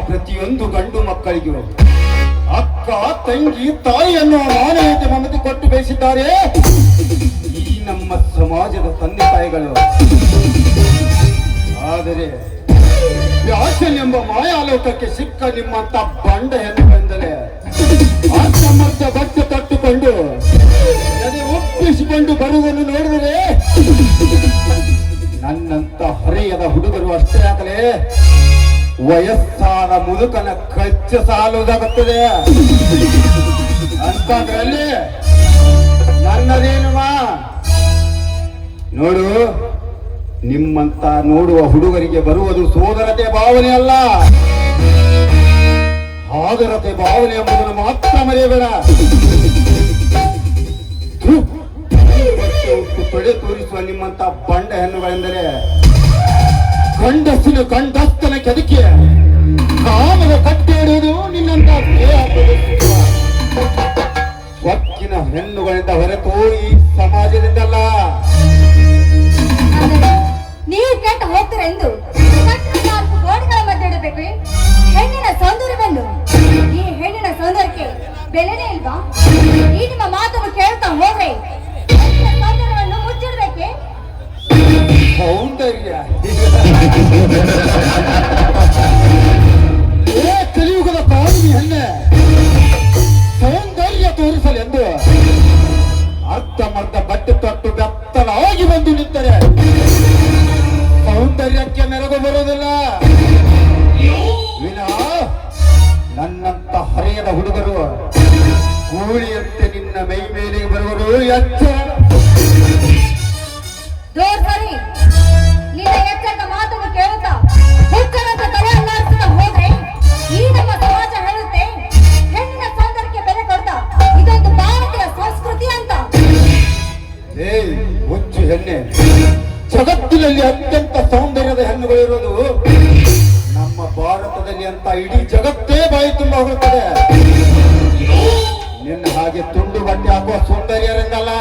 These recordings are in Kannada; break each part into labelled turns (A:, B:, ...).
A: ಪ್ರತಿಯೊಂದು ಗಂಡು ಮಕ್ಕಳಿಗೂ ಅಕ್ಕ ತಂಗಿ ತಾಯಿ ಅನ್ನುವ ಮಾನವೀಯತೆ ಮಮತೆ ಕೊಟ್ಟು ಬೆಳೆಸಿದ್ದಾರೆ ಈ ನಮ್ಮ ಸಮಾಜದ ತಂದೆ ತಾಯಿಗಳು. ಆದರೆ ಫ್ಯಾಷನ್ ಎಂಬ ಮಾಯಾಲೋಕಕ್ಕೆ ಸಿಕ್ಕ ನಿಮ್ಮಂತ ಬಂಡ ಹೆಣ್ಣು ಬಂದರೆ ಅಸಮರ್ಥ ಬಟ್ಟೆ ತಟ್ಟುಕೊಂಡು ಅದೇ ಒಪ್ಪಿಸಿಕೊಂಡು ಬರುವುದನ್ನು ನೋಡಿದರೆ ನನ್ನಂತ ಹರೆಯದ ಹುಡುಗರು ಅಷ್ಟೇ ಆಗಲೇ ವಯಸ್ಸಾದ ಮುದುಕನ ಕಚ್ಚ ಸಾಲುವುದಾಗುತ್ತದೆ ಅಂತಂದ್ರಲ್ಲಿ ನನ್ನದೇನುವ ನೋಡು. ನಿಮ್ಮಂತ ನೋಡುವ ಹುಡುಗರಿಗೆ ಬರುವುದು ಸೋದರತೆ ಭಾವನೆ ಅಲ್ಲ, ಆದರತೆ ಭಾವನೆ ಎಂಬುದನ್ನು ಮಾತ್ರ ಮರೆಯಬೇಡ. ತೊಡೆ ತೋರಿಸುವ ನಿಮ್ಮಂತ ಬಂಡ ಹೆಣ್ಣುಗಳೆಂದರೆ ಗಂಡಸ್ಸಿನ ಗಂಡಸ್ತನ ಕೆದಕಿ ಕಾಮದ ಕಟ್ಟೆ ಹಿಡಿಯುವುದು ನಿನ್ನಂತ ಒಕ್ಕಿನ ಹೆಣ್ಣುಗಳಿಂದ ಹೊರತು ಈ ಸಮಾಜದಿಂದಲ್ಲ.
B: ನೀವು ಕೆಟ್ಟ ಹೋಗ್ತೀರ ಎಂದು ನಾಲ್ಕು ಗೋಡೆಗಳ ಮಧ್ಯೆ ಇಡಬೇಕು ಹೆಣ್ಣಿನ ಸೌಂದರ್ಯವನ್ನು. ಈ ಹೆಣ್ಣಿನ ಸೌಂದರ್ಯಕ್ಕೆ ಬೆಲೆನೇ ಇಲ್ವಾ? ಈ ನಿಮ್ಮ ಮಾತನ್ನು ಕೇಳ್ತಾ ಹೋದ್ರೆ ಸೌಂದರ್ಯವನ್ನು ಮುಚ್ಚಿಡ್ಬೇಕೆ?
A: ಸೌಂದರ್ಯ ಕಲಿಯುಗದ ಕಾನೂನಿ ಹೆಣ್ಣೆ ಸೌಂದರ್ಯ ತೋರಿಸಲೆಂದು ಅರ್ಧಮರ್ಧ ಬಟ್ಟೆ ತೊಟ್ಟು ಬೆತ್ತಲಾಗಿ ಬಂದು ನಿಂತರೆ ಸೌಂದರ್ಯಕ್ಕೆ ಮೆರಗು ಬರುವುದಿಲ್ಲ. ವಿನಃ ನನ್ನಂತ ಹರೆಯದ ಹುಡುಗರು ಗೂಳಿಯಂತೆ ನಿನ್ನ ಮೈ ಮೇಲೆ ಬರುವರು ಎಚ್ಚರ.
B: ಸರಿ, ನಿನ್ನ ಎಚ್ಚರದ ಮಾತನ್ನು ಕೇಳುತ್ತಾ ಹುಚ್ಚರಂತ ತಲೆ ಅಲ್ಲಾಡಿಸುತ್ತಾ ಹೋದ್ರೆ ಈ ನಮ್ಮ ಸಮಾಜ ಹೇಳುತ್ತೆ ಹೆಣ್ಣಿನ ಸೌಂದರ್ಯಕ್ಕೆ ಬೆಲೆ ಕೊಡ್ತಾ ಇದೊಂದು ಭಾರತೀಯ ಸಂಸ್ಕೃತಿ ಅಂತ.
A: ಹುಚ್ಚು ಹೆಣ್ಣೆ, ಜಗತ್ತಿನಲ್ಲಿ ಅತ್ಯಂತ ಸೌಂದರ್ಯದ ಹೆಣ್ಣುಗಳಿರೋದು ನಮ್ಮ ಭಾರತದಲ್ಲಿ ಅಂತ ಇಡೀ ಜಗತ್ತೇ ಬಾಯಿ ತುಂಬ ಹೋಗುತ್ತದೆ. ನಿನ್ನ ಹಾಗೆ ತುಂಡು ಬಟ್ಟೆ ಹಾಕುವ ಸೌಂದರ್ಯರಿಂದಲ್ಲ.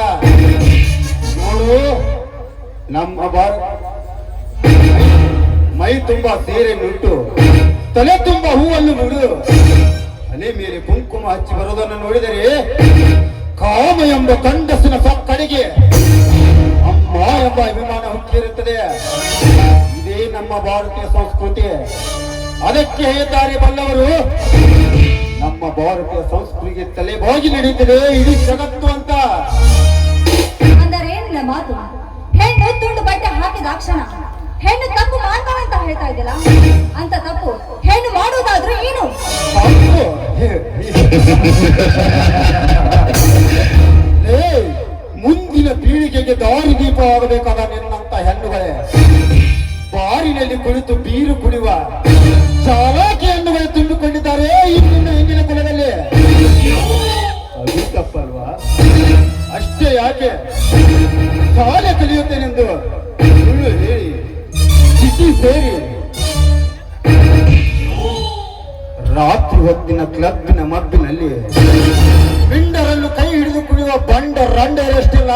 A: ನೋಡು, ನಮ್ಮ ಭಾರತ ಮೈ ತುಂಬಾ ಸೀರೆ ನುಟ್ಟು ತಲೆ ತುಂಬ ಹೂವನ್ನು ಮುಡಿದು ಹಣೆ ಮೇಲೆ ಕುಂಕುಮ ಹಚ್ಚಿ ಬರುವುದನ್ನು ನೋಡಿದರೆ ಕಾಮ ಎಂಬ ಗಂಡಸಿನ ಕಡೆಗೆ ಅಮ್ಮ ಎಂಬ ಅಭಿಮಾನ ಹುಟ್ಟಿರುತ್ತದೆ. ಇದೇ ನಮ್ಮ ಭಾರತೀಯ ಸಂಸ್ಕೃತಿ. ಅದಕ್ಕೆ ಹೇಳ್ತಾರೆ ಬಲ್ಲವರು, ನಮ್ಮ ಭಾರತೀಯ ಸಂಸ್ಕೃತಿಗೆ ತಲೆ ಬಾಗಿ ನಡೀತದೆ ಇಡೀ ಜಗತ್ತು ಅಂತ.
B: ಅಂದರೆ ನಿನ್ನ ಮಾತು ಹೆಣ್ಣು ತುಂಡು ಬಟ್ಟೆ ಹಾಕಿದಾಕ್ಷಣ ಹೆಣ್ಣು ತಪ್ಪು ಮಾಡ್ತಾಳೆ ಅಂತ ಹೇಳ್ತಾ ಇದ್ದಿಲ್ಲ? ಅಂತ ತಪ್ಪು ಹೆಣ್ಣು ಮಾಡುವುದಾದ್ರೂ ಏನು?
A: ಮುಂದಿನ ಪೀಳಿಗೆಗೆ ದಾರಿದೀಪ ಆಗಬೇಕಾದ ನಿನ್ನಂತ ಹೆಣ್ಣುಗಳೇ ಬಾರಿನಲ್ಲಿ ಕುಳಿತು ಬೀರು ಕುಡಿಯುವ ಚಾಲಾಕಿ ಹೆಣ್ಣುಗಳು ತುಂಬಿಕೊಂಡಿದ್ದಾರೆ ಈ ನಿನ್ನ ಹಿಂದಿನ ಕುಲದಲ್ಲಿ. ಅದು ತಪ್ಪಲ್ವಾ? ಅಷ್ಟೇ ಯಾಕೆ ಶಾಲೆ ಕಲಿಯುತ್ತೇನೆಂದು ಸುಳ್ಳು ಹೇಳಿ ಚಿಟಿ ಸೇರಿ ರಾತ್ರಿ ಹೊತ್ತಿನ ಕ್ಲಬ್ಬಿನ ಮಬ್ಬಿನಲ್ಲಿ ಪಿಂಡರನ್ನು ಕೈ ಹಿಡಿದು ಕುಡಿಯುವ ಬಂಡ ರಂಡರಷ್ಟಿಲ್ಲ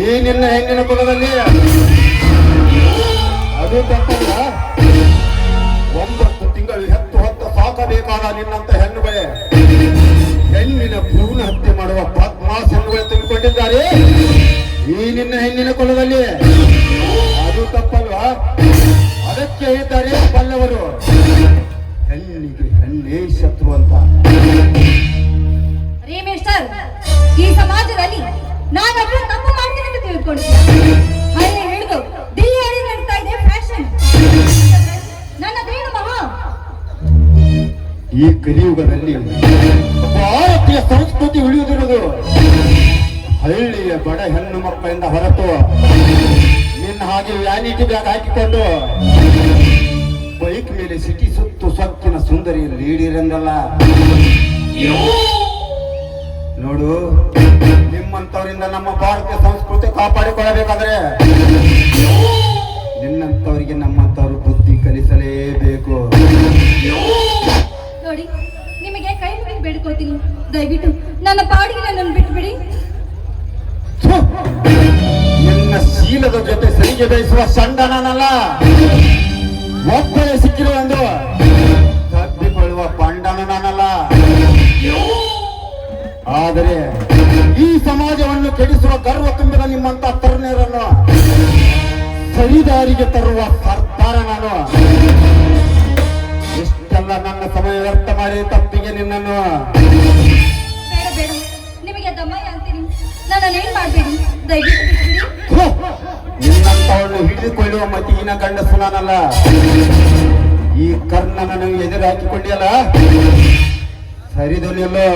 A: ಈ ನಿನ್ನ ಹೆಣ್ಣಿನ ಕುಲದಲ್ಲಿ. ಅದು ತಪ್ಪಲ್ಲ. 9 ತಿಂಗಳು ಹೆತ್ತು ಹೊತ್ತು ಸಾಕಬೇಕಾದ ನಿನ್ನಂತ ಹೆಣ್ಣುಗಳೇ ಹೆಣ್ಣಿನ ಭ್ರೂಣ ಹತ್ಯೆ ಮಾಡುವ ಪದ್ಮಾಸ್ ಹೆಣ್ಣುಗಳು ತುಂಬಿಕೊಂಡಿದ್ದಾರೆ ಈ ನಿನ್ನ ಹೆಣ್ಣಿನ ಕುಲದಲ್ಲಿ. ಅದು ತಪ್ಪಲ್ವಾ? ಅದಕ್ಕೆ ಹೇಳ್ತಾರೆ ಬಲ್ಲವರು, ಹೆಣ್ಣಿಗೆ ಹೆಣ್ಣೇ ಶತ್ರು ಅಂತ.
B: ರೀ ಮಿಸ್ಟರ್, ಈ ಸಮಾಜದಲ್ಲಿ ನಾನೊಬ್ಬರು ತಪ್ಪು ಮಾಡ್ತೀನಿ ಅಂತ ತಿಳ್ಕೊಂಡಿದ್ದೀನಿ. ಹಳ್ಳಿ ಹಿಡಿದು ದಿಲ್ಲಿ ಹಳ್ಳಿ ನಡೀತಾ ಇದೆ ಫ್ಯಾಷನ್. ನನ್ನದೇನು ಮಹಾ
A: ಈ ಕಲಿಯುಗದಲ್ಲಿ ಭಾರತೀಯ ಸಂಸ್ಕೃತಿ ಉಳಿಯುವುದಿರುವುದು ಹಳ್ಳಿಯ ಬಡ ಹೆಣ್ಣು ಮಕ್ಕಳಿಂದ ಹೊರತು ನಿನ್ನ ಹಾಗೆ ವ್ಯಾನಿಟಿ ಬ್ಯಾಗ್ ಹಾಕಿಕೊಂಡು ಬೈಕ್ ಮೇಲೆ ಸಿಟಿ ಸುತ್ತು ಸೊಕ್ಕಿನ ಸುಂದರಿ ಲೀಡಿರಂದಲ್ಲ. ನೋಡು, ನಿಮ್ಮಂತವರಿಂದ ನಮ್ಮ ಭಾರತೀಯ ಸಂಸ್ಕೃತಿ ಕಾಪಾಡಿಕೊಳ್ಳಬೇಕಾದ್ರೆ ನಿನ್ನಂತವರಿಗೆ ನಮ್ಮಂತವರು ಬುದ್ಧಿ ಕಲಿಸಲೇಬೇಕು.
B: ನೋಡಿ, ನಿಮಗೆ ಕೈ ಮುಗಿದು ಬೇಡ್ಕೋತೀನಿ, ದಯವಿಟ್ಟು ನನ್ನ ಪಾಡಿಗೆ ನನ್ನನ್ನು ಬಿಟ್ಟುಬಿಡಿ.
A: ನಿನ್ನ ಶೀಲದ ಜೊತೆ ಸರಿಗೆ ಬಯಸುವ ಸಂಡ ನಾನಲ್ಲ, ಒಬ್ಬರೇ ಸಿಕ್ಕಿರುವಂದು ತಪ್ಪಿಕೊಳ್ಳುವ ಬಂಡನ ನಾನಲ್ಲ. ಆದರೆ ಈ ಸಮಾಜವನ್ನು ಕೆಡಿಸುವ ಗರ್ವ ತುಂಬಿದ ನಿಮ್ಮಂತ ತರುಣರನ್ನು ಸರಿದಾರಿಗೆ ತರುವ ಸರ್ದಾರ ನಾನು. ಇಷ್ಟೆಲ್ಲ ನನ್ನ ಸಮಯ ವ್ಯರ್ಥ ಮಾಡಿ ತಪ್ಪಿಗೆ ನಿನ್ನನ್ನು.
B: ಬೇಡ ಬೇಡ, ನಿಮಗೆ ದಮ್ಮಯ್ಯ ಅಂತೀನಿ, ನನ್ನನ್ನೇನ್ ಮಾಡಬೇಡಿ, ದಯವಿಟ್ಟು
A: ನಿನ್ನಂತವಳನ್ನು ಹಿಡಿದುಕೊಳ್ಳುವ ಮತಿಗಿನ ಗಂಡಸು ನಾನಲ್ಲ. ಈ ಕರ್ಣನನ್ನು ಎದುರು ಹಾಕಿಕೊಂಡಿಯಲ್ಲ, ಸರಿದನಿಯಲ್ಲೋ.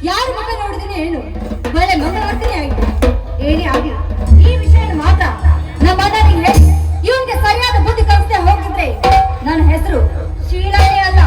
B: ಯಾರು ಮುಖ ನೋಡಿದ್ರೆ ಏನು ಒಳ್ಳೆ ಮಂಗಳವರ್ತಿನಿ ಆಗಿದೆ. ಏನೇ ಆಗಲಿ ಈ ವಿಷಯ ಮಾತ್ರ ನಮ್ಮ ಅಣ್ಣನಿಗೆ ಹೇಳಿ ಇವನಿಗೆ ಸರಿಯಾದ ಬುದ್ಧಿ ಕಲಿಸದೆ ಹೋಗಿದ್ರೆ ನನ್ನ ಹೆಸರು ಶೀಲಾನೇ ಅಲ್ಲ.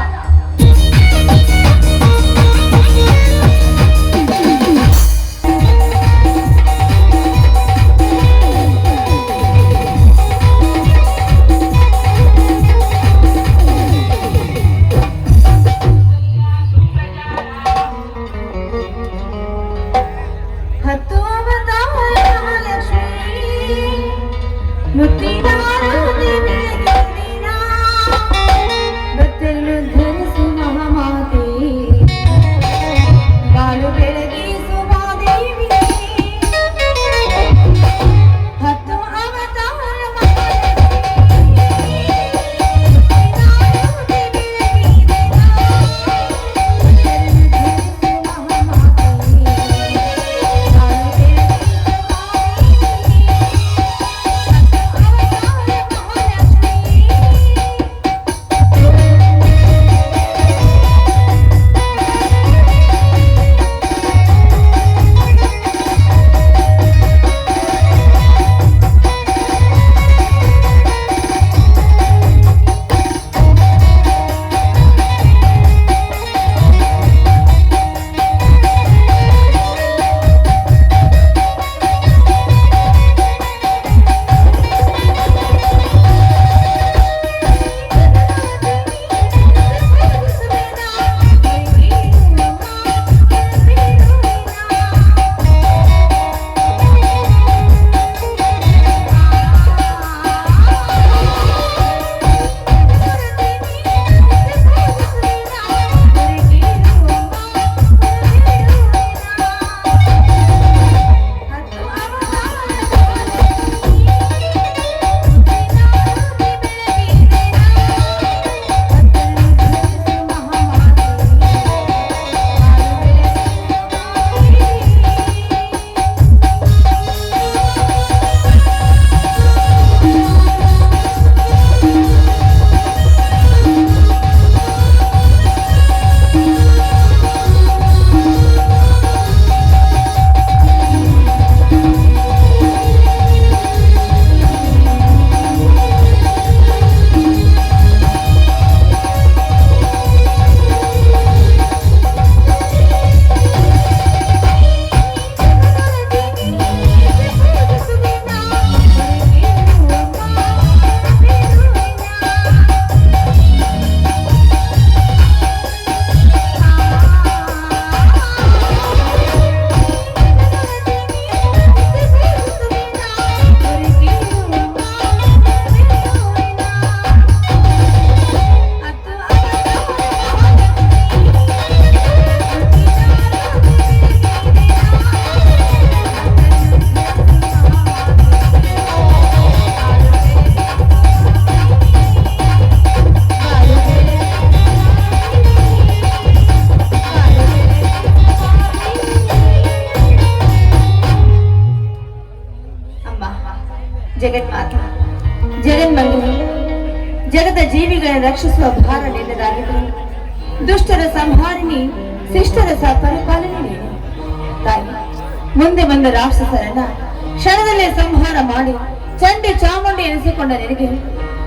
C: ಜಗನ್ಮಾತ ಜಗನ್ಮಂಗಲಿ ಜಗದ ಜೀವಿಗಳ ರಕ್ಷಿಸುವ ಭಾರ ನಿನ್ನದಾಗಿದೆ. ದುಷ್ಟರ ಸಂಹಾರಿಣಿ, ಶಿಷ್ಟರ ಪರಿಪಾಲನೆ ನೀನು. ತಾಯಿ, ಮುಂದೆ ಬಂದ ರಾಕ್ಷಸರನ್ನ ಕ್ಷಣದಲ್ಲೇ ಸಂಹಾರ ಮಾಡಿ ಚಂಡಿ ಚಾಮುಂಡಿ ಎನಿಸಿಕೊಂಡ ನಿನಗೆ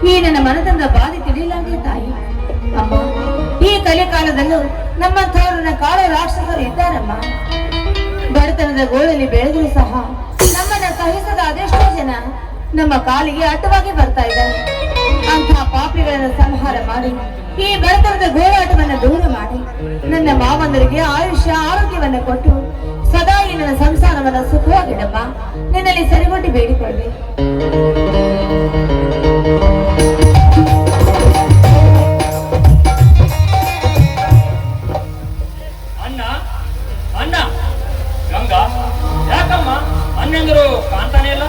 C: ಈ ನನ್ನ ಮನದಂದ ಬಾಧೆ ತಿಳಿಯಲಾಗಿದೆ ತಾಯಿ. ಅಮ್ಮ, ಈ ಕಲಿಕಾಲದಲ್ಲೂ ನಮ್ಮಂಥವರನ್ನ ಕಾಳ ರಾಕ್ಷಸರು ಇದ್ದಾರಮ್ಮ. ಬಡತನದ ಗೋಳಲ್ಲಿ ಬೆಳೆದರೂ ಸಹ ನಮ್ಮನ್ನ ಸಹಿಸದ ಅದೆಷ್ಟೋ ಜನ ನಮ್ಮ ಕಾಲಿಗೆ ಅಡ್ಡವಾಗಿ ಬರ್ತಾ ಇದ್ದಾನೆ. ಅಂತಹ ಪಾಪಿಗಳನ್ನು ಸಂಹಾರ ಮಾಡಿ ಈ ಬಡತನದ ಗೋಳಾಟವನ್ನು ದೂರ ಮಾಡಿ ನನ್ನ ಮಾವಂದರಿಗೆ ಆಯುಷ್ಯ ಆರೋಗ್ಯವನ್ನು ಕೊಟ್ಟು ಸದಾ ಈ ನನ್ನ ಸಂಸಾರವನ್ನ ಸುಖವಾಗಿಡಮ್ಮ, ನಿನ್ನಲ್ಲಿ ಸರಿಗೊಟ್ಟಿ ಬೇಡಿಕೊಳ್ಳಿ.
D: ಅಣ್ಣ ಅಣ್ಣ ಗಂಗಾ, ಯಾಕಮ್ಮ ಅಣ್ಣಂದರು ಕಾಣ್ತಾನೆ ಇಲ್ಲ?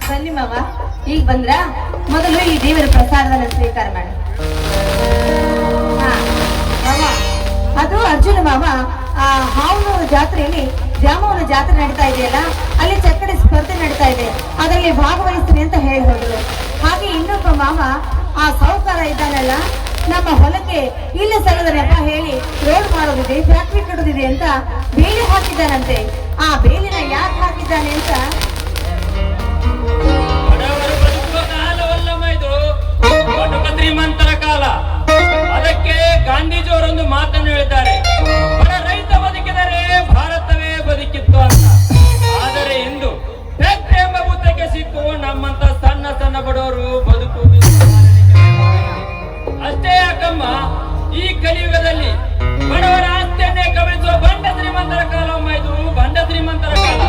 C: ಬನ್ನಿ ಮಾವ, ಈಗ ಬಂದ್ರ? ಮೊದಲು ಈ ದೇವರ ಪ್ರಸಾದವನ್ನು ಸ್ವೀಕಾರ ಮಾಡಿ. ಮಾವ, ಅದು ಅರ್ಜುನ ಮಾವ ಆ ಹಾವನೂರು ಜಾತ್ರೆಯಲ್ಲಿ ಜಾಮೂನ ಜಾತ್ರೆ ನಡೀತಾ ಇದೆಯಲ್ಲ, ಅಲ್ಲಿ ಚಕ್ಕಡಿ ಸ್ಪರ್ಧೆ ನಡೀತಾ ಇದೆ, ಅದರಲ್ಲಿ ಭಾಗವಹಿಸ್ತೀನಿ ಅಂತ ಹೇಳಿ ಹೋದ್ರು. ಹಾಗೆ ಇನ್ನೊಬ್ಬ ಮಾವ ಆ ಸಾಹುಕಾರ ಇದ್ದಾನಲ್ಲ, ನಮ್ಮ ಹೊಲಕ್ಕೆ ಇಲ್ಲಿ ಸಲದ ನೆಪ ಹೇಳಿ ರೋಡ್ ಮಾಡೋದಿದೆ, ಫ್ಯಾಕ್ಟ್ರಿ ಕಟ್ಟೋದಿದೆ ಅಂತ ಬೇಲಿ ಹಾಕಿದ್ದಾನಂತೆ. ಆ ಬೇಲಿನ ಯಾಕೆ ಹಾಕಿದ್ದಾನೆ ಅಂತ
D: ಬಡವರು ಬದುಕುವ ಕಾಲವಲ್ಲಮ್ಮ ಇದು, ಬದುಕ ಶ್ರೀಮಂತರ ಕಾಲ. ಅದಕ್ಕೆ ಗಾಂಧೀಜಿಯವರೊಂದು ಮಾತನ್ನು ಹೇಳಿದ್ದಾರೆ, ಬಡ ರೈತ ಬದುಕಿದರೆ ಭಾರತವೇ ಬದುಕಿತ್ತು ಅಂತ. ಆದರೆ ಇಂದು ಫ್ಯಾಕ್ಟರಿ ಎಂಬ ಬುತ್ತಕ್ಕೆ ಸಿಕ್ಕು ನಮ್ಮಂತ ಸಣ್ಣ ಸಣ್ಣ ಬಡವರು ಬದುಕುವುದು ಅಷ್ಟೇ ಯಾಕಮ್ಮ, ಈ ಕಲಿಯುಗದಲ್ಲಿ ಬಡವರ ಆಸ್ತಿಯನ್ನೇ ಕಬಳಿಸುವ ಬಂಡ ಶ್ರೀಮಂತರ ಕಾಲಮ್ಮ ಇದು, ಬಂಡ ಶ್ರೀಮಂತರ ಕಾಲ.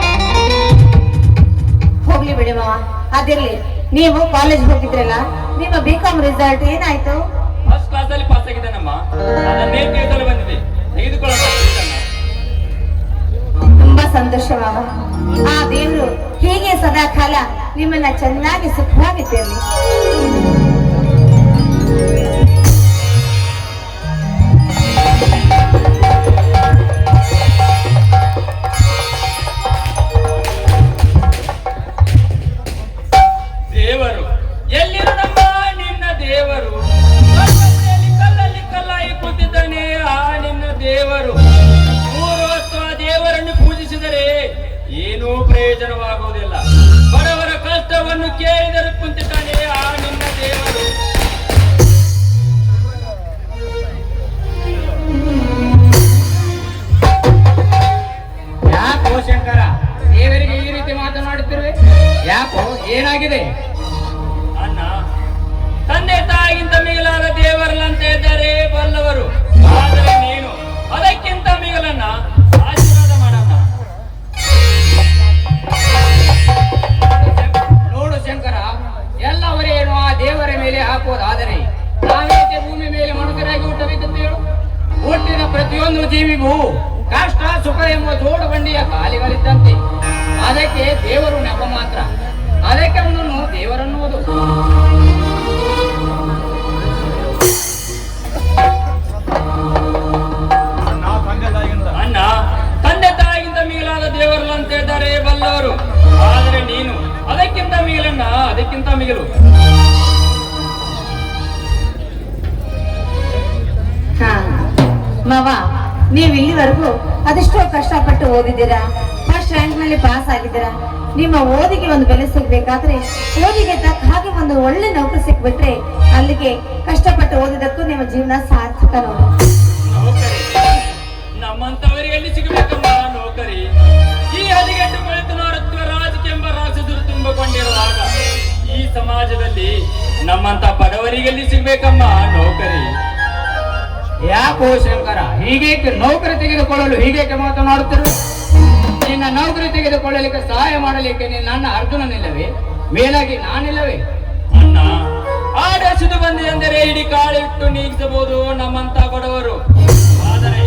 C: ಹೋಗ್ಲಿ ಬಿಡಿ ಮಾವ, ಅದಿರ್ಲಿ. ನೀವು ಕಾಲೇಜ್ ಹೋಗಿದ್ರಲ್ಲ, ನಿಮ್ಮ ಬಿಕಾಂ ರಿಸಲ್ಟ್ ಏನಾಯ್ತು?
D: ಫಸ್ಟ್ ಕ್ಲಾಸ್ ಅಲ್ಲಿ ಪಾಸ್ ಆಗಿದ್ದೇನಮ್ಮ, ಅದನ್ನೇ ತಿಳಿಸಲು ಬಂದಿದೆ, ತೆಗೆದುಕೊಳ್ಳೋಣ.
C: ತುಂಬಾ ಸಂತೋಷ ಮಾವ. ಆ ದೇವರು ಹೀಗೆ ಸದಾ ಕಾಲ ನಿಮ್ಮನ್ನ ಚೆನ್ನಾಗಿ ಸುಖವಾಗಿಟ್ಟಿರಲಿ.
D: ದೇವರು ಎಲ್ಲಿರು ನಮ್ಮ ನಿನ್ನ ದೇವರು, ಕಲ್ಲಲ್ಲಿ ಕಲ್ಲಾಗಿ ಕೂತಿದ್ದಾನೆ ಆ ನಿನ್ನ ದೇವರು. 3 ಹೊತ್ತು ಆ ದೇವರನ್ನು ಪೂಜಿಸಿದರೆ ಏನೂ ಪ್ರಯೋಜನವಾಗುವುದಿಲ್ಲ. ಬಡವರ ಕಷ್ಟವನ್ನು ಕೇಳಿದರೆ ಕುಂತಿದ್ದಾನೆ ಆ ನಿನ್ನ ದೇವರು.
E: ಯಾಕೋ ಶಂಕರ, ದೇವರಿಗೆ ಈ ರೀತಿ ಮಾತನಾಡುತ್ತಿರುವೆ? ಯಾಕೋ, ಏನಾಗಿದೆ?
D: ಅಣ್ಣ, ತಂದೆ ತಾಯಿಗಿಂತ ಮಿಗಿಲಾದ ದೇವರಲ್ಲಂತೆ ಇದ್ದಾರೆ ಬಲ್ಲವರು. ಆದರೆ ನೀನು ಅದಕ್ಕಿಂತ ಮಿಗಿಲನ್ನ ಆಶೀರ್ವಾದ ಮಾಡಣ್ಣ.
E: ನೋಡು ಶಂಕರ, ಎಲ್ಲವರೇನು ಆ ದೇವರ ಮೇಲೆ ಹಾಕುವುದಾದರೆ ನಾವೇಕೆ ಭೂಮಿ ಮೇಲೆ ಮನುಷ್ಯರಾಗಿ ಹುಟ್ಟಬೇಕಂತ ಹೇಳು? ಹುಟ್ಟಿದ ಪ್ರತಿಯೊಂದು ಜೀವಿಗೂ ಕಷ್ಟ ಸುಖ ಎಂಬ ಜೋಡು ಬಂಡಿಯ ಕಾಲಿಗಳಿದ್ದಂತೆ. ಅದಕ್ಕೆ ದೇವರು ನೆಪ ಮಾತ್ರ, ಅದಕ್ಕೆ ಅವನನ್ನು ದೇವರನ್ನುವುದು.
D: ಅಣ್ಣ, ತಂದೆ ತಾಯಿಗಿಂತ ಮಿಗಿಲಾದ ದೇವರಲ್ಲ ಅಂತ ಹೇಳ್ತಾರೆ ಬಲ್ಲವರು. ಆದರೆ ನೀನು ಅದಕ್ಕಿಂತ ಮಿಗಿಲನ್ನ, ಅದಕ್ಕಿಂತ ಮಿಗಿಲು.
C: ಹಾ ಮಾವ, ನೀವು ಇಲ್ಲಿವರೆಗೂ ಅದೆಷ್ಟೋ ಕಷ್ಟಪಟ್ಟು ಓದಿದ್ದೀರಾ, ಫಸ್ಟ್ ರ್ಯಾಂಕ್ ನಲ್ಲಿ ಪಾಸ್ ಆಗಿದ್ದೀರಾ. ನಿಮ್ಮ ಓದಿಗೆ ಒಂದು ಬೆಲೆ ಸಿಗ್ಬೇಕಾದ್ರೆ ಓದಿಗೆ ತಕ್ಕ ಹಾಗೆ ಒಂದು ಒಳ್ಳೆ ನೌಕರಿ ಸಿಕ್ಬಿಟ್ರೆ ಅಲ್ಲಿಗೆ ಕಷ್ಟಪಟ್ಟು ಓದಿದಕ್ಕೂ ನಿಮ್ಮ ಜೀವನ ಸಾರ್ಥಕ ನೋಡಿ.
D: ನೌಕರಿ ನಮ್ಮಂತವರಿಗೆ ಎಲ್ಲಿ ಸಿಗಬೇಕಮ್ಮ ನೌಕರಿ? ಈ ಹದಿಗೆಟ್ಟು ಕುಳಿತು ನಾರತ್ವ ರಾಜಕೀಯ ಎಂಬ ರಾಕ್ಷಸರು ತುಂಬಿಕೊಂಡಿರುವಾಗ ಈ ಸಮಾಜದಲ್ಲಿ ನಮ್ಮಂತ ಬಡವರಿಗೆಲ್ಲಿ ಸಿಗ್ಬೇಕಮ್ಮ ನೌಕರಿ?
E: ಯಾಕೋ ಶಂಕರ, ಹೀಗೇಕೆ ನೌಕರಿ ತೆಗೆದುಕೊಳ್ಳಲು ಹೀಗೇಕೆ ಮಾತನಾಡುತ್ತಿರು? ನಿನ್ನ ನೌಕರಿ ತೆಗೆದುಕೊಳ್ಳಲಿಕ್ಕೆ ಸಹಾಯ ಮಾಡಲಿಕ್ಕೆ ನನ್ನ ಅರ್ಜುನನಿಲ್ಲವೇ? ಮೇಲಾಗಿ ನಾನಿಲ್ಲವೇ?
D: ಅಣ್ಣ, ಆಡಸಿದು ಬಂದಿ ಎಂದರೆ ಇಡೀ ಕಾಳಿಟ್ಟು ನೀಗಿಸಬಹುದು ನಮ್ಮಂತ ಬಡವರು. ಆದರೆ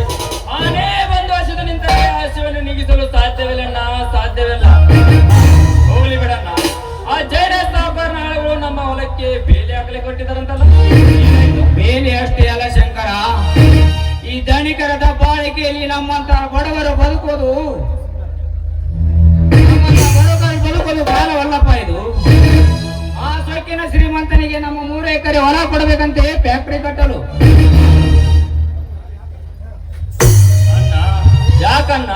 D: ಆನೆ ಬಂದು ಹಸಿದು ನಿಂತರೆ ಹಸಿವನ್ನು ನೀಗಿಸಲು ಸಾಧ್ಯವಿಲ್ಲಣ್ಣ, ಸಾಧ್ಯವಿಲ್ಲ. ಹೋಗ್ಲಿ ಬಿಡಣ್ಣ, ಆ ಜೈನ ಸಾಹುಕಾರನ ಆಳುಗಳು ನಮ್ಮ ಹೊಲಕ್ಕೆ ಬೇಲಿ ಹಾಕಲಿ ಕೊಟ್ಟಿದ್ದಾರಂತಲ್ಲ.
E: ಬೇಲಿ ಅಷ್ಟೇ ಅಲ್ಲ ಶಂಕರ, ಈ ಧನಿಕರ ದಬ್ಬಾಳಿಕೆಯಲ್ಲಿ ನಮ್ಮಂತಹ ಬಡವರು ಬದುಕೋದು ಕಾಲವಲ್ಲಪ್ಪ ಇದು. ಆ ಸೊಕ್ಕಿನ ಶ್ರೀಮಂತನಿಗೆ ನಮ್ಮ 3 ಎಕರೆ ಹೊಲ ಕೊಡಬೇಕಂತೆ ಫ್ಯಾಕ್ಟರಿ ಕಟ್ಟಲು.
D: ಅಣ್ಣ, ಯಾಕಣ್ಣ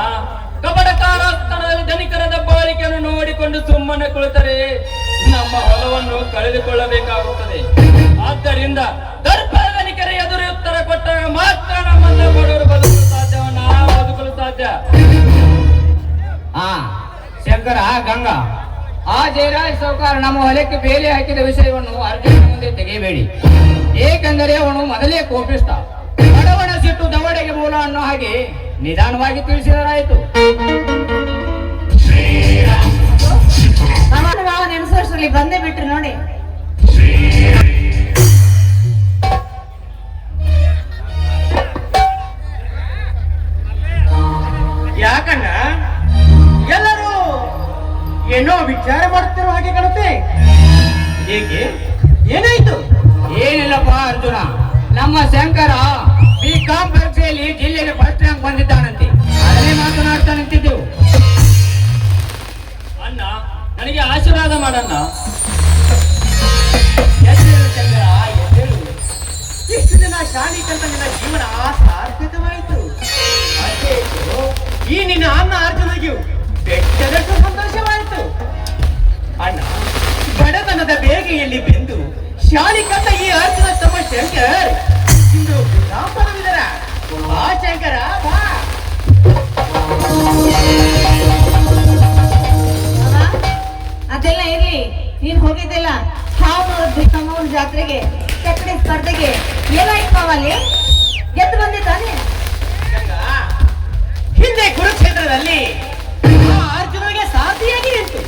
D: ಕಪಟ ಕಾರಸ್ಥಾನದಲ್ಲಿ ಧನಿಕರ ದಬ್ಬಾಳಿಕೆಯನ್ನು ನೋಡಿಕೊಂಡು ನೋಡಿಕೊಂಡು ಸುಮ್ಮನೆ ಕುಳಿತರೆ ನಮ್ಮ ಹೊಲವನ್ನು ಕಳೆದುಕೊಳ್ಳಬೇಕಾಗುತ್ತದೆ. ಆದ್ದರಿಂದ ದರ್ಪದನಿಕರ ಎದುರು ಉತ್ತರ ಕೊಟ್ಟಾಗ ಮಾತ್ರ ನಮ್ಮನ್ನ ಬಡವರು ಬದುಕಲು ಸಾಧ್ಯವನ್ನ ಬದುಕಲು ಸಾಧ್ಯ.
E: ಶಂಕರ ಗಂಗಾ, ಆ ಜಯರಾಜ್ ಸಾಹುಕಾರ ನಮ್ಮ ಹೊಲಕ್ಕೆ ಬೇಲಿ ಹಾಕಿದ ವಿಷಯವನ್ನು ಅರ್ಜುನ ಮುಂದೆ ತೆಗೆಯಬೇಡಿ. ಏಕೆಂದರೆ ಅವನು ಮೊದಲೇ ಕೋಪಿಸ್ತ. ಬಡವನ ಸಿಟ್ಟು ದವಡೆಗೆ ಮೂಲ ಅನ್ನೋ ಹಾಗೆ ನಿಧಾನವಾಗಿ ತಿಳಿಸಿದರಾಯಿತು.
C: ನಾವು ನೆನೆಸೋಷ್ಟರಲ್ಲಿ ಬಂದೇ ಬಿಟ್ರು ನೋಡಿ.
E: ಯಾಕಣ್ಣ ಎಲ್ಲರೂ ಏನೋ ವಿಚಾರ ಮಾಡುತ್ತಿರುವ ಹಾಗೆ ಕಾಣುತ್ತೆ. ಏಕೆ, ಏನಾಯ್ತು? ಏನಿಲ್ಲಪ್ಪ ಅರ್ಜುನ, ನಮ್ಮ ಶಂಕರ B.Com ಪರೀಕ್ಷೆಯಲ್ಲಿ ಜಿಲ್ಲೆಗೆ ಫಸ್ಟ್ ರ್ಯಾಂಕ್ ಬಂದಿದ್ದಾನಂತೆ. ಅದನ್ನೇ ಮಾತನಾಡ್ತಾ ನಿಂತಿದ್ದೆವು.
D: ಅಣ್ಣ, ನನಗೆ ಆಶೀರ್ವಾದ ಮಾಡಣ್ಣ.
E: ಎದ್ದೇಳು ಶಂಕರ, ಎದ್ದೇಳು. ಇಷ್ಟು ದಿನ ಶಾಲೆ ಕಲಿತ ನಿನ್ನ ಜೀವನ ಸಾರ್ಥಕವಾಯಿತು. ಅಷ್ಟೇ ಆಯ್ತು, ಈ ನಿನ್ನ ಅಣ್ಣ ಅರ್ಜುನಿಗೂ ಬೆಟ್ಟದಷ್ಟು ಸಂತೋಷವಾಯಿತು. ಅಣ್ಣ, ಬಡತನದ ಬೇಗೆಯಲ್ಲಿ ಬೆಂದು ಶಾಲೆ ಕಲಿತ ಈ ಅರ್ಜುನ ತಮ್ಮ ಶಂಕರ್ ಇಂದು ವಿಧಾಪನವಿದರ. ಬಾ ಶಂಕರ, ಬಾ.
C: ಅದೆಲ್ಲ ಇರ್ಲಿ, ನೀನ್ ಹೋಗಿದ್ದಿಲ್ಲ ಹಾವು ಜಾತ್ರೆಗೆ, ಚಕ್ಕಡಿ ಸ್ಪರ್ಧೆಗೆ. ಏನಾಯ್ತು ಮಾವಲ್ಲಿ? ಗೆದ್ದು ಬಂದೆ ತಾನೆ?
E: ಹಿಂದೆ ಕುರುಕ್ಷೇತ್ರದಲ್ಲಿ ಆ ಅರ್ಜುನಿಗೆ ಸಾರಥಿಯಾಗಿ ನಿಂತು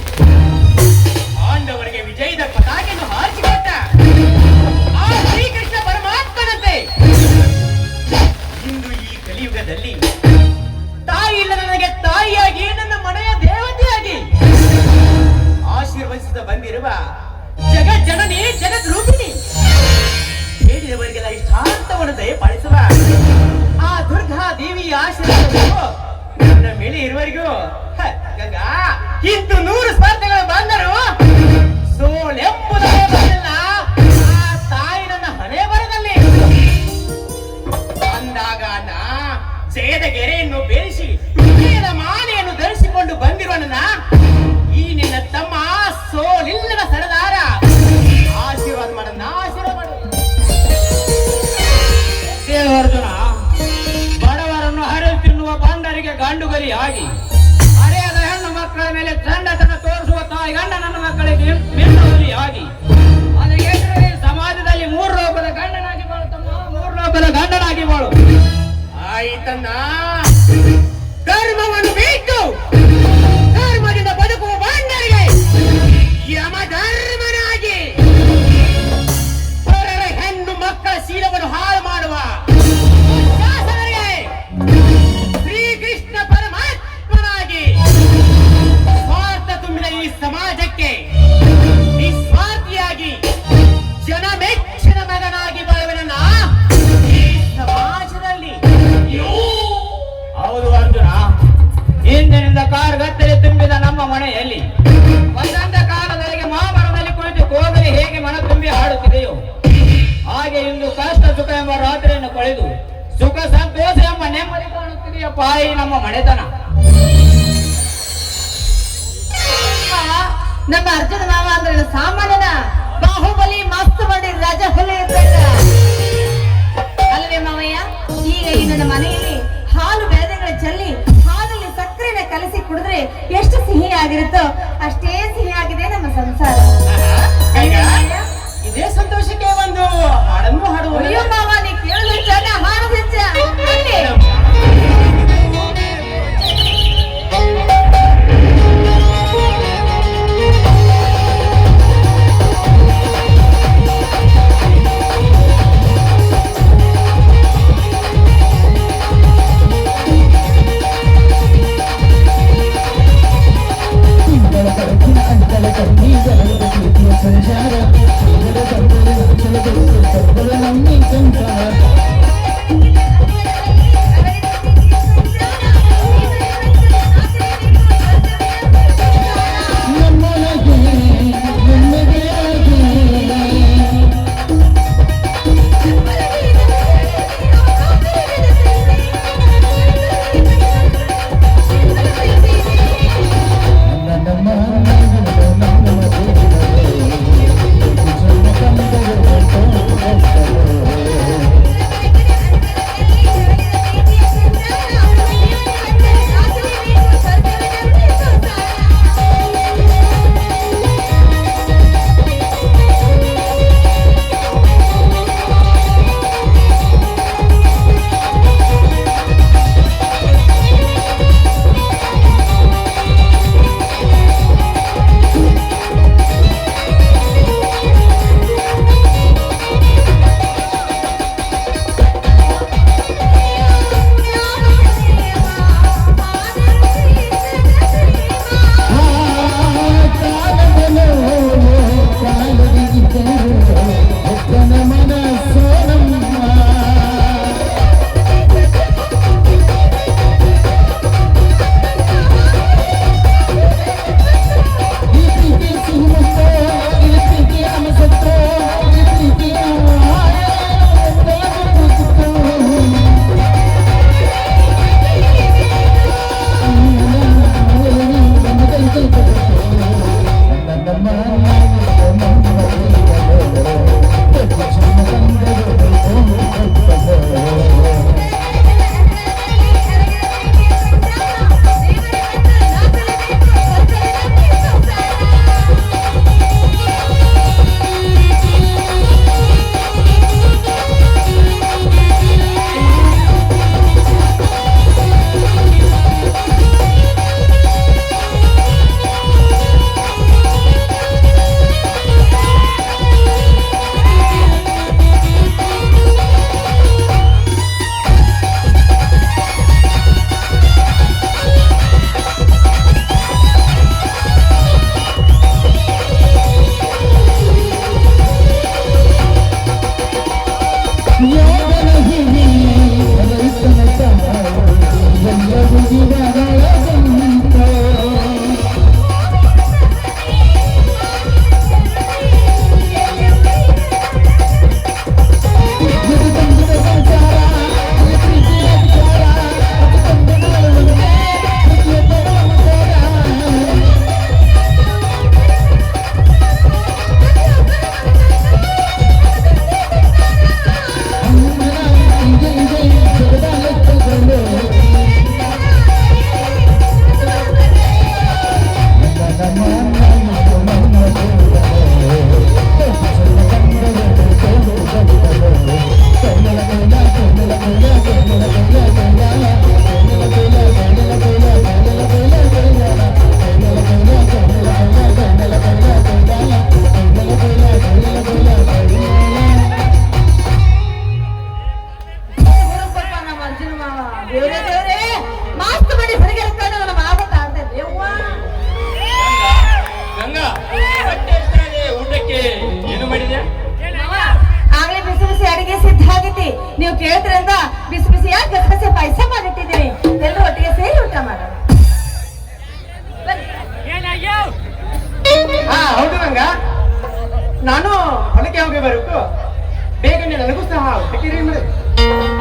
E: ಪಾಂಡವರಿಗೆ ವಿಜಯದ ಪತಾಕೆಯನ್ನು ಹಾರಿಸಿಕೊಟ್ಟ ಆ ಶ್ರೀಕೃಷ್ಣ ಪರಮಾತ್ಮನಂತೆ ಇಂದು ಈ ಕಲಿಯುಗದಲ್ಲಿ ತಾಯಿ ಇಲ್ಲದ ನನಗೆ ತಾಯಿಯಾಗಿ, ನನ್ನ ಮನೆಯ ದೇವತೆಯಾಗಿ ಆಶೀರ್ವದಿಸಿದ ಬಂದಿರುವ ಜಗಜ್ಜನನಿ ಜಗದ್ ರೂಪಿಣಿ ಹೇಳಿದವರಿಗೆಲ್ಲ ಇಷ್ಟಾರ್ಥವನ್ನು ದಯಪಾಲಿಸುವ ಆ ದುರ್ಗಾ ದೇವಿಯ ಆಶೀರ್ವಾದವು ನನ್ನ ಮೇಲೆ ಇರುವವರೆಗೂ ಗಂಗಾ ಇಂದು 100 ಸ್ಪರ್ಧೆಗಳು ಬಂದರು ಸೋಲೆಂಬುದೇ ಬರಲಿಲ್ಲ. ಆ ತಾಯಿ ನನ್ನ ಹಣೆ ಬರದಲ್ಲಿ ಅಂದಾಗ ಜಯದ ಗೆರೆಯನ್ನು ಬೇಯಿಸಿ ವಿಜಯದ ಮಾಲೆಯನ್ನು ಧರಿಸಿಕೊಂಡು ಬಂದಿರುವ ನನ್ನ ಈ ನಿನ್ನ ತಮ್ಮ ಸೋಲಿಲ್ಲದ ಸರದಾರ ಆಶೀರ್ವಾದ ಮಾಡನ್ನ ಆಶೀರ್ವಾದ ಮಾಡು. ಅರ್ಜುನ, ಬಡವರನ್ನು ಹರಿದು ತಿನ್ನುವ ಬಾಂಡರಿಗೆ ಗಂಡುಗಲಿ ಆಗಿ ಹರೆಯದ ಹೆಣ್ಣು ಮಕ್ಕಳ ಮೇಲೆ ಚಂಡತನ ತೋರಿಸುವ ತಾಯಿ ಗಂಡ ನನ್ನ ಮಕ್ಕಳಿಗೆ ಮಿಂಡುಗಲಿ ಆಗಿ ಅದಕ್ಕೆ ಸಮಾಜದಲ್ಲಿ 3 ಲೋಕದ ಗಂಡನಾಗಿ ಬಾಳು ತಮ್ಮ, 3 ಲೋಕದ ಗಂಡನಾಗಿ ಬಾಳು. ಆಯ್ತನ್ನ, ಧರ್ಮವನ್ನು ಬಿಟ್ಟು ಧರ್ಮದಿಂದ ಬದುಕುವ ಬಾಂಡರಿಗೆ ಯಮ ಧರ್ಮನಾಗಿ ಪರರ ಹೆಣ್ಣು ಮಕ್ಕಳ ಶೀಲವನ್ನು ಹಾಳು ಮಾಡುವ ಶಾಸನರಿಗೆ ಶ್ರೀಕೃಷ್ಣ ಪರಮಾತ್ಮನಾಗಿ ಸ್ವಾರ್ಥ ತುಂಬಿದ ಈ ಸಮಾಜಕ್ಕೆ ನಿಸ್ವಾರ್ಥಿಯಾಗಿ ಜನ ಮೆಚ್ಚಿನ ಮಗನಾಗಿ ಬಾಳುವನನ್ನ ಈ ಸಮಾಜದಲ್ಲಿ. ಹೌದು ಅರ್ಜುನ, ಹಿಂದಿನಿಂದ ಕಾರ್ಗತ್ತಲೆ ತುಂಬಿದ ನಮ್ಮ ಮನೆಯಲ್ಲಿ ವಸಂತ ಕಾಲದವರೆಗೆ ಮಾಮರದಲ್ಲಿ ಕುಳಿತು ಕೋಗಲಿ ಹೇಗೆ ಮನ ತುಂಬಿ ಹಾಡುತ್ತಿದೆಯೋ ಹಾಗೆ ಇಂದು ಕಷ್ಟ ಸುಖ ಎಂಬ ರಾತ್ರಿಯನ್ನು ಕಳೆದು ಸುಖ ಸಂತೋಷ ಎಂಬ ನೆಮ್ಮದಿ ಕಾಣುತ್ತಿದೆಯಪ್ಪ ಈ ನಮ್ಮ ಮನೆತನ.
C: ನಮ್ಮ ಅರ್ಜುನ ಮಾವ ಅಂದ್ರೆ ಸಾಮಾನ್ಯನ ಬಾಹುಬಲಿ ಮಸ್ತ್ ಮಾಡಿ ರಾಜ ಹುಲಿ ಇದ್ದಂಗ ಅಲ್ವೇ ಮಾವಯ್ಯ? ಈಗ ಈ ನನ್ನ ಮನೆಯಲ್ಲಿ ಹಾಲು ಬೆಳೆದಗಳ ಚೆಲ್ಲಿ ಹಾಲಲ್ಲಿ ಸಕ್ಕರೆನ ಕಲಸಿ ಕುಡಿದ್ರೆ ಎಷ್ಟು ಸಿಹಿ ಆಗಿರುತ್ತೋ ಅಷ್ಟೇ ಸಿಹಿ ಆಗಿದೆ ನಮ್ಮ ಸಂಸಾರ.
E: ಇದೇ ಸಂತೋಷಕ್ಕೆ ಒಂದು ಹಾಡನ್ನು ಹಾಡುವ.
C: ಅಯ್ಯೋ ಮಾವ, ನೀ ಕೇಳಿದ್ರೆ ಚೆನ್ನ ಹಾಡು ಹೆಚ್ಚ.
F: ಸಂಚಾರ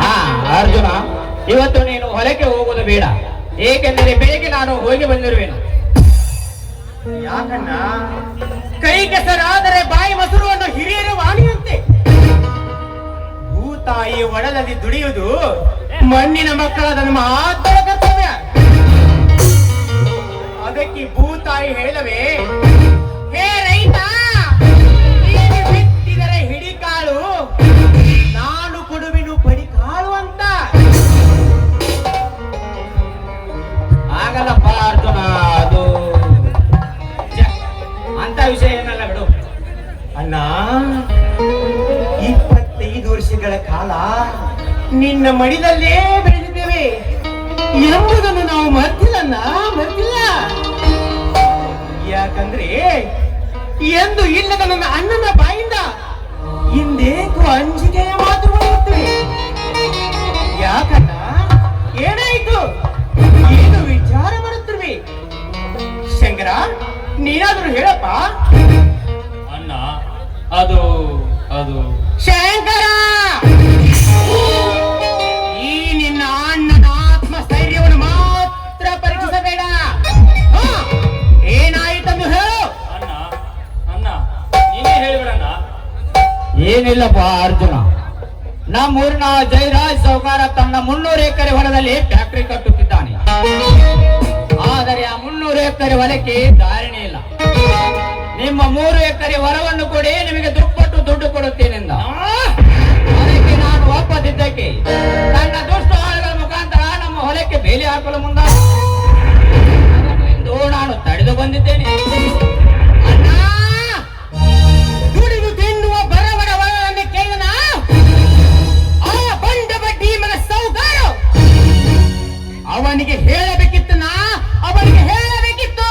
E: ಹಾ ಅರ್ಜುನ, ಇವತ್ತು ನೀನು ಹೊಲಕ್ಕೆ ಹೋಗುವುದು ಬೇಡ. ಏಕೆಂದರೆ ಬೆಳಿಗ್ಗೆ ನಾನು ಹೋಗಿ ಬಂದಿರುವೆನು.
F: ಯಾಕಣ್ಣ, ಕೈ ಕೆಸರಾದರೆ ಬಾಯಿ ಮೊಸರು ಅನ್ನೋ ಹಿರಿಯರು ವಾಣಿಯಂತೆ ಭೂತಾಯಿ ಒಡಲಲ್ಲಿ ದುಡಿಯುವುದು ಮಣ್ಣಿನ ಮಕ್ಕಳಾದ ನಮ್ಮ ಆತ್ಮರ ಕರ್ತವ್ಯ. ಅದಕ್ಕೆ ಭೂತಾಯಿ ಹೇಳವೇ, ಹೇ ರೈತ, ನೀನು ಬಿತ್ತಿದರೆ ಹಿಡಿಕಾಳು, ನಾನು ಕೊಡುವೆನು ಪಡಿಕಾಳು ಅಂತ.
E: ಆಗಲ್ಲಪ್ಪ ಅರ್ಜುನ, ಅದು ಅಂತ ವಿಷಯ ಏನಲ್ಲ ಬಿಡು.
F: ಅಣ್ಣ, 25 ವರ್ಷಗಳ ಕಾಲ ನಿನ್ನ ಮಡಿಲಲ್ಲೇ ಬೆಳೆದಿದ್ದೇವೆ ಎಂಬುದನ್ನು ನಾವು ಮರ್ತಿಲ್ಲ. ಯಾಕಂದ್ರೆ ಎಂದು ಇಲ್ಲದ ನನ್ನ ಅಣ್ಣನ ಬಾಯಿಂದ ಹಿಂದೇಕು ಅಂಜಿಕೆಯ ಮಾತು ಬರುತ್ತವೆ. ಯಾಕಣ್ಣ, ಏನಾಯ್ತು? ಏನು ವಿಚಾರ ಬರುತ್ತಿರುವೆ? ಶಂಕರ, ನೀನಾದ್ರೂ ಹೇಳಪ್ಪ.
D: ಅಣ್ಣ, ಅದು ಅದು
F: ಶಂಕರ, ಈ ನಿನ್ನ ಅಣ್ಣನ ಆತ್ಮಸ್ಥೈರ್ಯವನ್ನು ಮಾತ್ರ ಪರೀಕ್ಷಿಸಬೇಡ. ಹಾ, ಏನಾಯಿತಂದು ಹೇಳು.
D: ಅಣ್ಣ ಅಣ್ಣ ನೀನೇ ಹೇಳಿಬಿಡಣ್ಣ.
E: ಏನಿಲ್ಲಪ್ಪ ಅರ್ಜುನ, ನಮ್ಮೂರಿನ ಜಯರಾಜ್ ಸಾಹುಕಾರ ತನ್ನ 300 ಎಕರೆ ಹೊಲದಲ್ಲಿ ಫ್ಯಾಕ್ಟರಿ ಕಟ್ಟುತ್ತಿದ್ದಾನೆ. ಆದರೆ ಆ 300 ಎಕರೆ ಹೊಲಕ್ಕೆ ಧಾರಣೆ ಇಲ್ಲ. ನಿಮ್ಮ 3 ಎಕರೆ ಹೊಲವನ್ನು ಕೊಡಿ, ನಿಮಗೆ ದುಪ್ಪಟ್ಟು ದುಡ್ಡು ಕೊಡುತ್ತೇನೆಂದ. ಅದಕ್ಕೆ ನಾನು ಒಪ್ಪದಿದ್ದಕ್ಕೆ ತನ್ನ ದುಷ್ಟ ಆಳುಗಳ ಮುಖಾಂತರ ನಮ್ಮ ಹೊಲಕ್ಕೆ ಬೇಲಿ ಹಾಕಲು ಮುಂದಾದ. ಅದನ್ನು ಇಂದು ನಾನು ತಡೆದು ಬಂದಿದ್ದೇನೆ.
F: ಅಣ್ಣ, ದುಡಿದು ತಿನ್ನುವ ಬರವರ ಒಳಗಡೆ ಕೇಳನ ಆ ಬಂಡ ಬಡ್ಡಿ ಮನ ಸಾಹುಕಾರ ಅವನಿಗೆ ಹೇಳಬೇಕಿತ್ತು. ಅವನಿಗೆ ಹೇಳಬೇಕಿತ್ತು,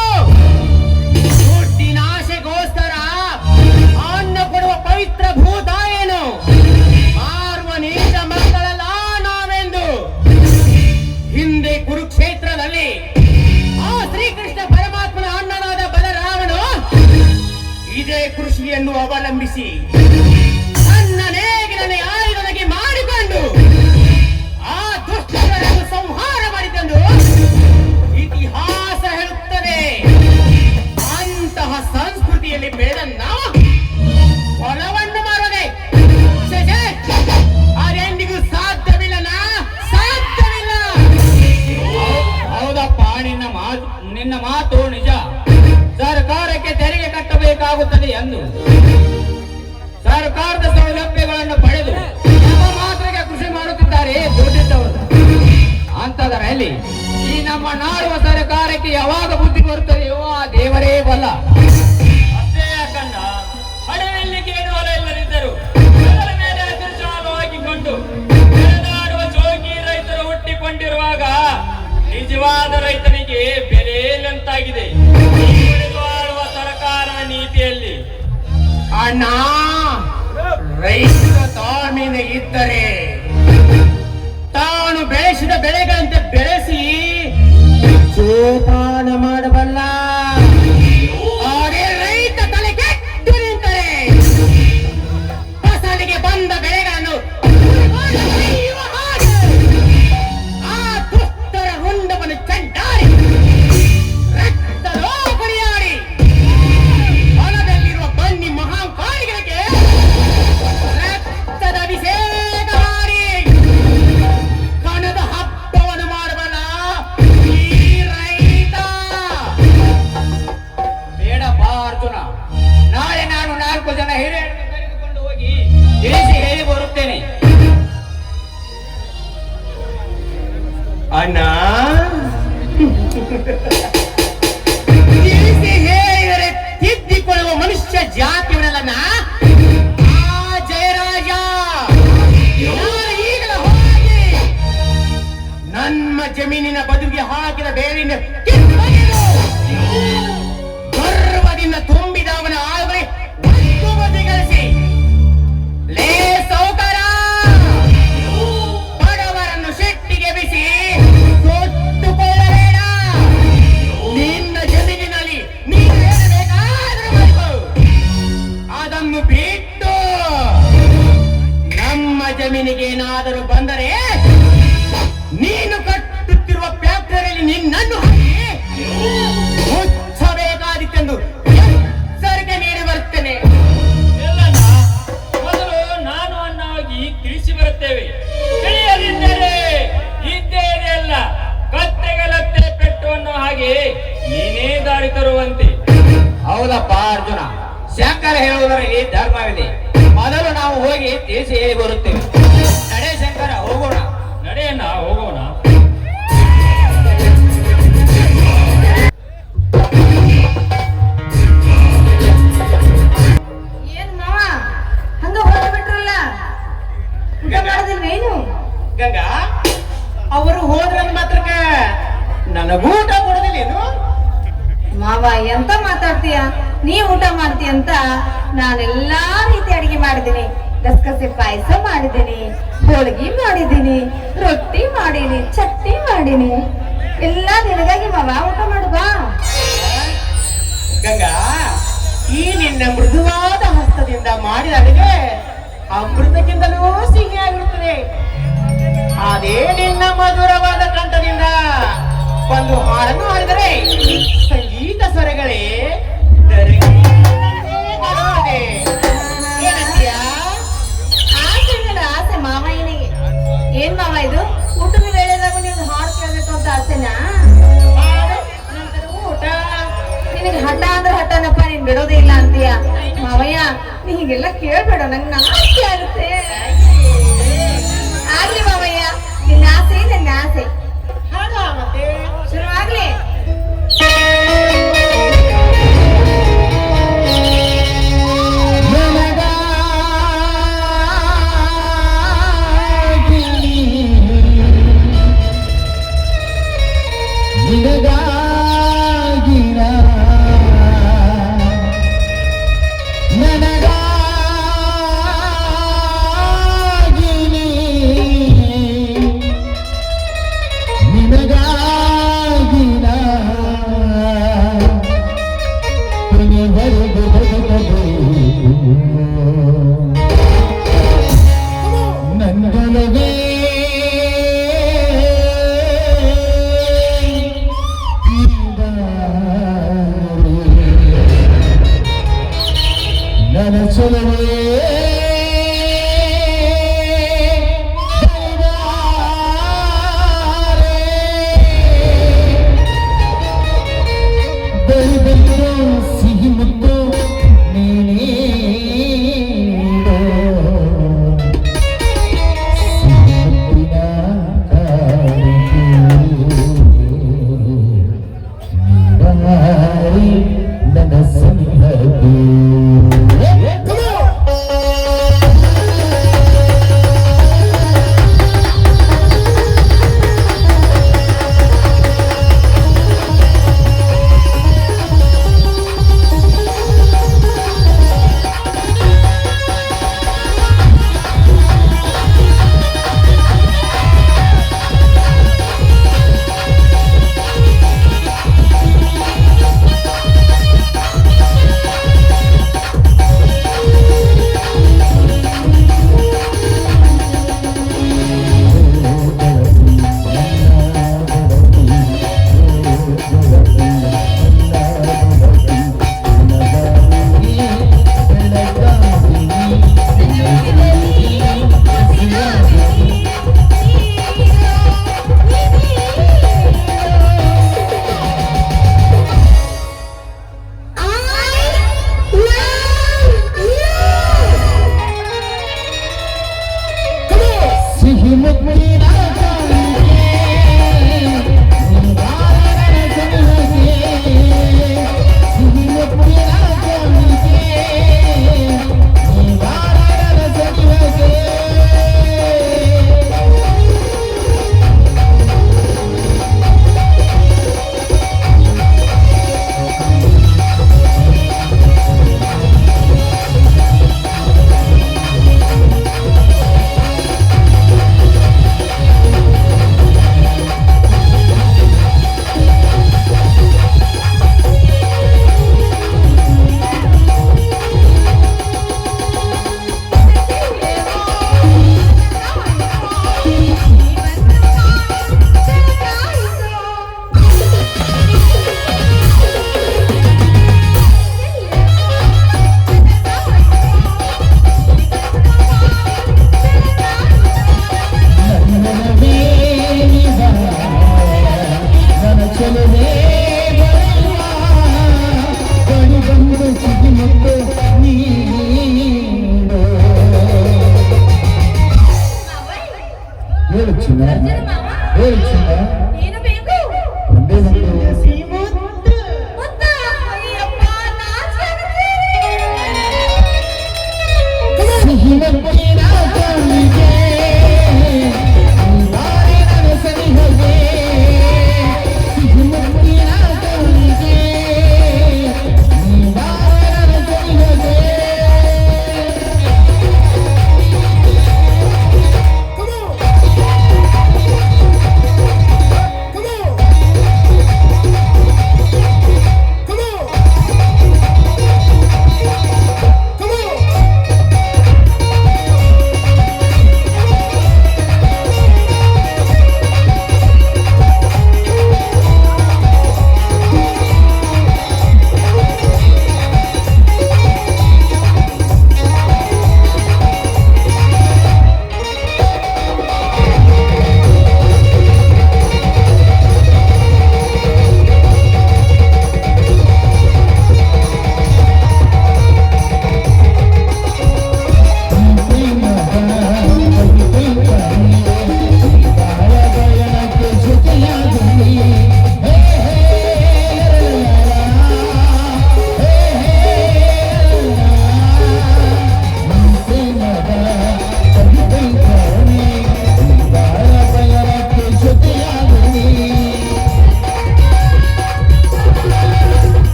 F: ದುಡ್ಡಿನ ಆಸೆಗೋಸ್ಕರ ಅನ್ನ ಕೊಡುವ ಪವಿತ್ರ ಭೂತ ಏನು ಮಾರುವ ನೀಚ ಮಕ್ಕಳಲ್ಲ ನಾವೆಂದು. ಹಿಂದೆ ಕುರುಕ್ಷೇತ್ರದಲ್ಲಿ ಆ ಶ್ರೀಕೃಷ್ಣ ಪರಮಾತ್ಮನ ಅಣ್ಣನಾದ ಬಲರಾಮನು ಇದೇ ಕೃಷಿಯನ್ನು ಅವಲಂಬಿಸಿ ತನ್ನ ನೇಗಿಲನೆ ಆಯುಧನಾಗಿ ಮಾಡಿಕೊಂಡು ಆ ದುಷ್ಟರನ್ನು ಸಂಹಾರ ಮಾಡಿದಂದು ಇತಿಹಾಸ ಹೇಳುತ್ತದೆ. ಅಂತಹ ಸಂಸ್ಕೃತಿಯಲ್ಲಿ ಬೆಳೆದ ನಾವು ಹೊಲವನ್ನು ಮಾರದೆ ಅದೆಂದಿಗೂ ಸಾಧ್ಯವಿಲ್ಲ.
E: ಹೌದಪ್ಪ, ನಿನ್ನ ಮಾತು ನಿಜ. ಸರ್ಕಾರಕ್ಕೆ ತೆರಿಗೆ ಕಟ್ಟಬೇಕಾಗುತ್ತದೆ ಎಂದು ಸರ್ಕಾರದ ಸೌಲಭ್ಯಗಳನ್ನು ಪಡೆದು ನಮ್ಮ ಮಾತ್ರಕ್ಕೆ ಕೃಷಿ ಮಾಡುತ್ತಿದ್ದಾರೆ ದುಡ್ಡಿದ್ದವರು. ಅಂತದರಲ್ಲಿ ಈ ನಮ್ಮ ನಾಡುವ ಸರ್ಕಾರಕ್ಕೆ ಯಾವಾಗ ಬುದ್ಧಿ ಬರುತ್ತದೆಯೋ ಆ ದೇವರೇ ಬಲ್ಲ.
D: ಅಷ್ಟೇ ಯಾಕಣ್ಣ, ಹಣವೆಲ್ಲಿ ಕೇಳುವ ಹೊಲ ಇಲ್ಲದಿದ್ದರು ಅದರ ಮೇಲೆ ಹಸಿರು ಶಾಲು ಹಾಕಿಕೊಂಡು ಬೆಳೆದಾಡುವ ಜೋಗಿ ರೈತರು ಹುಟ್ಟಿಕೊಂಡಿರುವಾಗ ನಿಜವಾದ ರೈತನಿಗೆ ಬೆಲೆ ಇಲ್ಲಂತಾಗಿದೆ ಈ ಉಳಿದು ಆಳುವ ಸರ್ಕಾರದ ನೀತಿಯಲ್ಲಿ.
F: ಅಣ್ಣ, ರೈತ ತಾಳ್ಮೆಯಿಂದ ಇದ್ದರೆ ತಾನು ಬೆಳೆಸಿದ ಬೆಳೆಗಳಂತೆ ಬೆಳೆಸಿ ಜೋಪಾನ ಮಾಡಬಲ್ಲ. ಆದರೆ ರೈತ ತಲೆ ಕೆಟ್ಟು ನಿಂತರೆ ಫಸಲಿಗೆ ಬಂದ ಬೆಳೆಗಳನ್ನು ಒಯ್ಯುವ ಹಾಗೆ ಆ ದುಷ್ಟರ ರುಂಡವನ್ನು ಚಂಡಾಡಿ ರಕ್ತಲೋಕರಿಯಾಡಿ ಹೊಲದಲ್ಲಿರುವ ಬನ್ನಿ ಮಹಾಕಾರಿಗಳಿಗೆ ರಕ್ತದ ಅಭಿಷೇಕ ಮಾಡಿ ಕಣದ ಹಬ್ಬವನ್ನು ಮಾಡಬಲ್ಲ ಈ ರೈತ.
E: ಬೇಡಪ್ಪ ಅರ್ಜುನ, ನಾಳೆ ನಾನು 4 ಜನ ಹಿರಿಯರನ್ನು ಕರೆದುಕೊಂಡು ಹೋಗಿ ತಿಳಿಸಿ ಹೇಳಿ ಬರುತ್ತೇನೆ.
F: ಅಣ್ಣ, ತಿಳಿಸಿ ಹೇಳಿದರೆ ತಿದ್ದಿಕೊಳ್ಳುವ ಮನುಷ್ಯ ಜಾತಿಯವನಲ್ಲ ಆ ಜಯರಾಜ. ನಾನು ಈಗಲೇ ಹೋಗಿ ನಮ್ಮ ಜಮೀನಿನ ಬದುಕಿಗೆ ಹಾಕಿದ ಬೇರಿನ ಕಿತ್ತೊಗೆದು ಗರ್ವದಿಂದ ತುಂಬಿದ ಅವನ ಆಳುಗಳೇ ಬದಿಗಳಿಸಿ, ಲೇ ಸೌಕರ, ಬಡವರನ್ನು ಶೆಟ್ಟಿಗೆ ಬಿಸಿ ತೊಟ್ಟುಕೊಳ್ಳಬೇಡ. ನಿನ್ನ ಜಮೀನಿನಲ್ಲಿ ನೀನು ಹೇಳಬೇಕಾದ್ರೆ ಮಾಡಿಕೊ. ಅದನ್ನು ಬಿಟ್ಟು ನಮ್ಮ ಜಮೀನಿಗೆ
E: ಹೌದಪ್ಪ ಅರ್ಜುನ, ಶಂಕರ ಹೇಳುವುದರಲ್ಲಿ ಧರ್ಮವಿದೆ. ಮೊದಲು ನಾವು ಹೋಗಿ ತಿಳಿಸಿ ಹೇಳಿ ಬರುತ್ತೇವೆ. ನಡೆ ಶಂಕರ, ಹೋಗೋಣ.
D: ನಡೆಯಣ್ಣ, ಹೋಗೋಣ.
C: ಏನ್ ಮಾವ ಹಂಗ ಹೊರಟು ಬಿಟ್ರಲ್ಲ, ಊಟ ಮಾಡೋದಿಲ್ವೇನು?
F: ಗಂಗಾ, ಅವರು ಹೋದ್ರ ಮಾತ್ರಕ್ಕ ನನಗೂ ಊಟ ಕೊಡೋದಿಲ್ಲೇನು?
C: ಮಾವ ಎಂತ ಮಾತಾಡ್ತೀಯ? ನೀ ಊಟ ಮಾಡ್ತೀಯ ಅಂತ ನಾನೆಲ್ಲಾ ರೀತಿ ಅಡಿಗೆ ಮಾಡಿದ್ದೀನಿ. ಗಸಗಸೆ ಪಾಯಸ ಮಾಡಿದ್ದೀನಿ, ಹೋಳಿಗೆ ಮಾಡಿದ್ದೀನಿ, ರೊಟ್ಟಿ ಮಾಡೀನಿ, ಚಟ್ನಿ ಮಾಡೀನಿ. ಎಲ್ಲ ನಿನಗಾಗಿ ಮಾವ, ಊಟ ಮಾಡು ಬಾ.
F: ಗಂಗಾ, ಈ ನಿನ್ನ ಮೃದುವಾದ ಹಸ್ತದಿಂದ ಮಾಡಿದ ಅಡಿಗೆ ಅಮೃತಕ್ಕಿಂತಲೂ ಸಿಹಿಯಾಗಿರುತ್ತದೆ. ಅದೇ ನಿನ್ನ ಮಧುರವಾದ ಕಂಠದಿಂದ ಒಂದು ಹಾಡನ್ನು ಹಾಡಿದರೆ ಸಂಗೀತ ಸ್ವರಗಳೇ ಏನಂತೀಯ?
C: ಆಸೆ ಮೇಲೆ ಆಸೆ ಮಾವಯ್ಯನಿಗೆ. ಏನ್ ಮಾವ ಇದು? ಊಟದ ವೇಳೆದಾಗ ನೀವು ಹಾಡು ಕೇಳ್ಬೇಕು ಅಂತ ಆಸೆನಾ?
F: ನಂತರ ಊಟ.
C: ನಿನಗೆ ಹಠ ಅಂದ್ರೆ ಹಠನಪ್ಪ, ನೀನ್ ಬಿಡೋದೇ ಇಲ್ಲ ಅಂತೀಯ. ಮಾವಯ್ಯ, ನೀ ಹೀಗೆಲ್ಲ ಕೇಳ್ಬೇಡ, ನಂಗೆ ನಾಚಿಕೆ ಆಗುತ್ತೆ. ಆಗ್ಲಿ ಮಾವಯ್ಯ, ನಿನ್ನ ಆಸೆ ನನ್ನ ಆಸೆ.
F: ಹಾಗ ಮತ್ತೆ
C: ಶುರುವಾಗ್ಲಿ.
A: ನಿನಗಾಗಿ